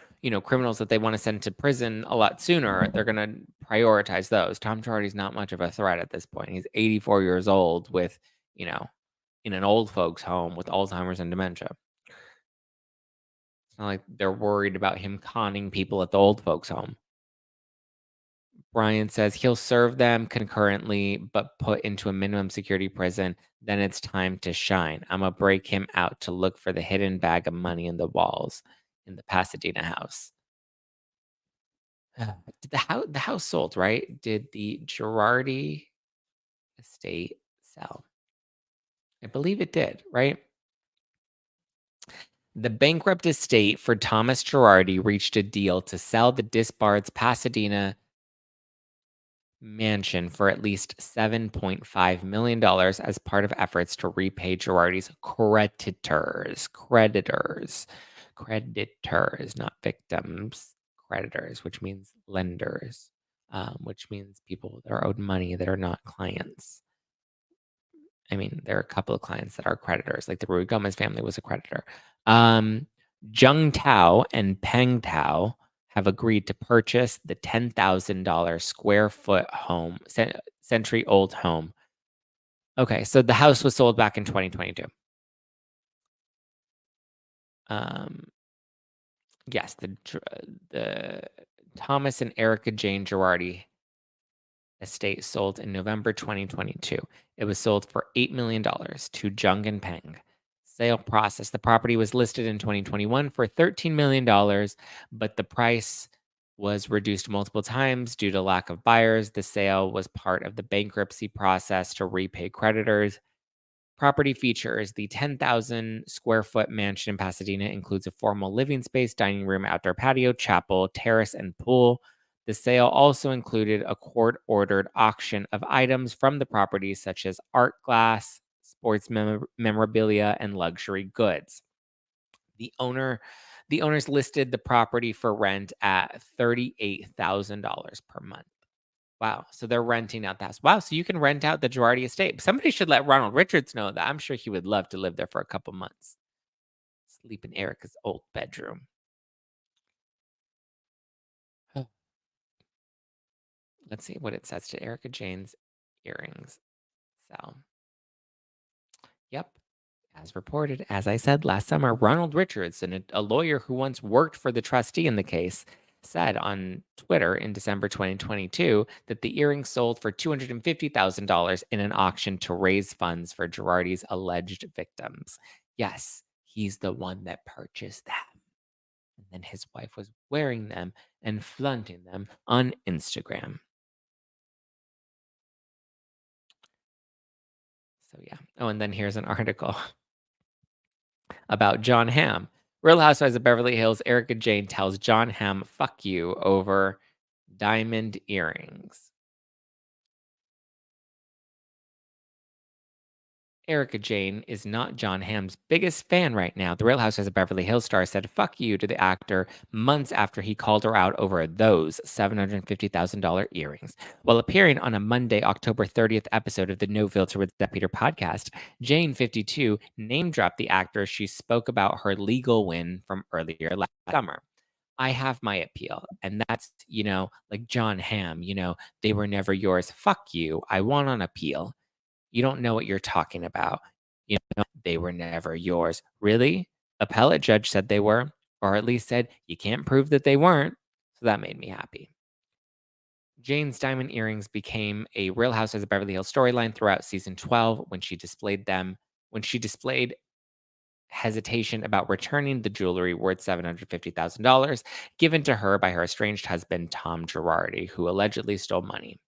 criminals that they want to send to prison a lot sooner, they're going to prioritize those. Tom Girardi's not much of a threat at this point. He's 84 years old with, in an old folks home with Alzheimer's and dementia. It's not like they're worried about him conning people at the old folks home. Brian says he'll serve them concurrently, but put into a minimum security prison. Then it's time to shine. I'm going to break him out to look for the hidden bag of money in the walls in the Pasadena house. Did the house sold, right? Did the Girardi estate sell? I believe it did, right? The bankrupt estate for Thomas Girardi reached a deal to sell the disbarred's Pasadena mansion for at least $7.5 million as part of efforts to repay Girardi's creditors, not victims, creditors, which means lenders, which means people that are owed money that are not clients. I mean, there are a couple of clients that are creditors, like the Ruy Gomez family was a creditor. Jung Tao and Peng Tao have agreed to purchase the $10,000 square foot home, century-old home. Okay, so the house was sold back in 2022. Yes, the Thomas and Erika Jayne Girardi estate sold in November 2022. It was sold for $8 million to Jung and Peng. Sale process. The property was listed in 2021 for $13 million, but the price was reduced multiple times due to lack of buyers. The sale was part of the bankruptcy process to repay creditors. Property features the 10,000 square foot mansion in Pasadena, includes a formal living space, dining room, outdoor patio, chapel, terrace, and pool. The sale also included a court-ordered auction of items from the property, such as art glass, sports memorabilia, and luxury goods. The owners listed the property for rent at $38,000 per month. Wow. So they're renting out the house. Wow. So you can rent out the Girardi estate. Somebody should let Ronald Richards know that. I'm sure he would love to live there for a couple months. Sleep in Erika's old bedroom. Let's see what it says to Erika Jayne's earrings. So, yep. As reported, as I said last summer, Ronald Richards, a lawyer who once worked for the trustee in the case, said on Twitter in December 2022 that the earrings sold for $250,000 in an auction to raise funds for Girardi's alleged victims. Yes, he's the one that purchased them. And then his wife was wearing them and flaunting them on Instagram. So, yeah. Oh, and then here's an article about John Hamm. Real Housewives of Beverly Hills, Erika Jayne tells John Hamm, fuck you, over diamond earrings. Erika Jayne is not John Hamm's biggest fan right now. The Real Housewives of Beverly Hills star said fuck you to the actor months after he called her out over those $750,000 earrings. While appearing on a Monday, October 30th episode of the No Filter with Zack Peter podcast, Jane, 52, name-dropped the actor she spoke about her legal win from earlier last summer. I have my appeal, and that's, like John Hamm, they were never yours. Fuck you. I won on appeal. You don't know what you're talking about. They were never yours. Really? Appellate judge said they were, or at least said you can't prove that they weren't. So that made me happy. Jane's diamond earrings became a Real Housewives of Beverly Hills storyline throughout season 12 when she displayed hesitation about returning the jewelry worth $750,000 given to her by her estranged husband, Tom Girardi, who allegedly stole money.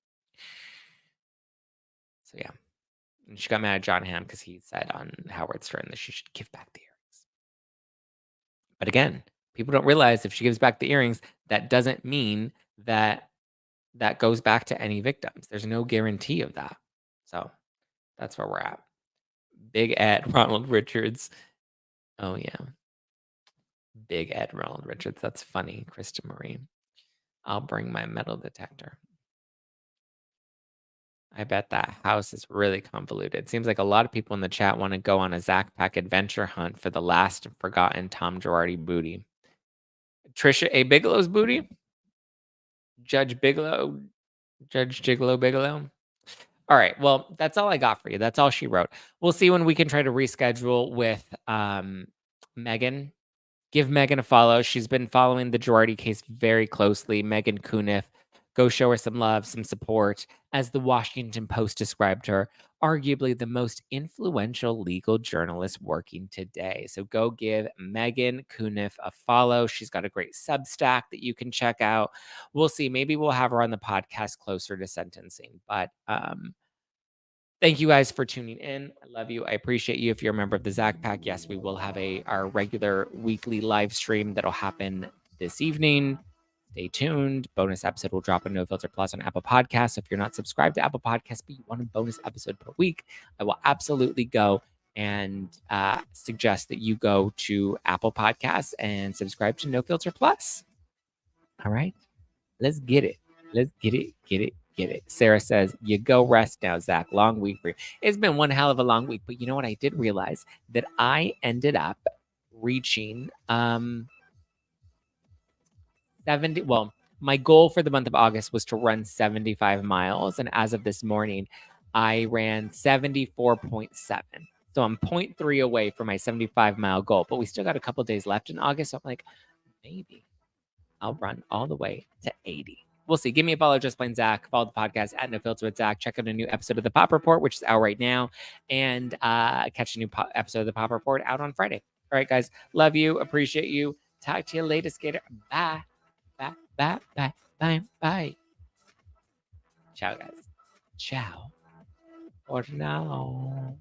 So, yeah. And she got mad at John Hamm because he said on Howard Stern that she should give back the earrings. But again, people don't realize if she gives back the earrings, that doesn't mean that that goes back to any victims. There's no guarantee of that. So that's where we're at. Big Ed Ronald Richards. Oh, yeah. Big Ed Ronald Richards. That's funny, Krista Marie. I'll bring my metal detector. I bet that house is really convoluted. Seems like a lot of people in the chat want to go on a Zack Pack adventure hunt for the last forgotten Tom Girardi booty. Trisha A. Bigelow's booty? Judge Bigelow? Judge Gigolo Bigelow? All right. Well, that's all I got for you. That's all she wrote. We'll see when we can try to reschedule with Megan. Give Megan a follow. She's been following the Girardi case very closely. Megan Cuniff. Go show her some love, some support. As the Washington Post described her, arguably the most influential legal journalist working today. So go give Megan Cuniff a follow. She's got a great Substack that you can check out. We'll see. Maybe we'll have her on the podcast closer to sentencing. But thank you guys for tuning in. I love you. I appreciate you. If you're a member of the Zack Pack, yes, we will have our regular weekly live stream that'll happen this evening. Stay tuned. Bonus episode will drop on No Filter Plus on Apple Podcasts. If you're not subscribed to Apple Podcasts, but you want a bonus episode per week, I will absolutely go and suggest that you go to Apple Podcasts and subscribe to No Filter Plus. All right, let's get it. Let's get it. Get it. Sarah says, you go rest now, Zach. Long week for you. It's been one hell of a long week, but you know what? I did realize that I ended up reaching 70. Well, my goal for the month of August was to run 75 miles. And as of this morning, I ran 74.7. So I'm 0.3 away from my 75-mile goal, but we still got a couple days left in August. So I'm like, maybe I'll run all the way to 80. We'll see. Give me a follow, Just Plain Zach. Follow the podcast at No Filter with Zach. Check out a new episode of the Pop Report, which is out right now, and catch a new episode of the Pop Report out on Friday. All right, guys. Love you. Appreciate you. Talk to you later, skater. Bye. Bye. Bye. Bye. Bye. Bye. Ciao, guys. Ciao. For now.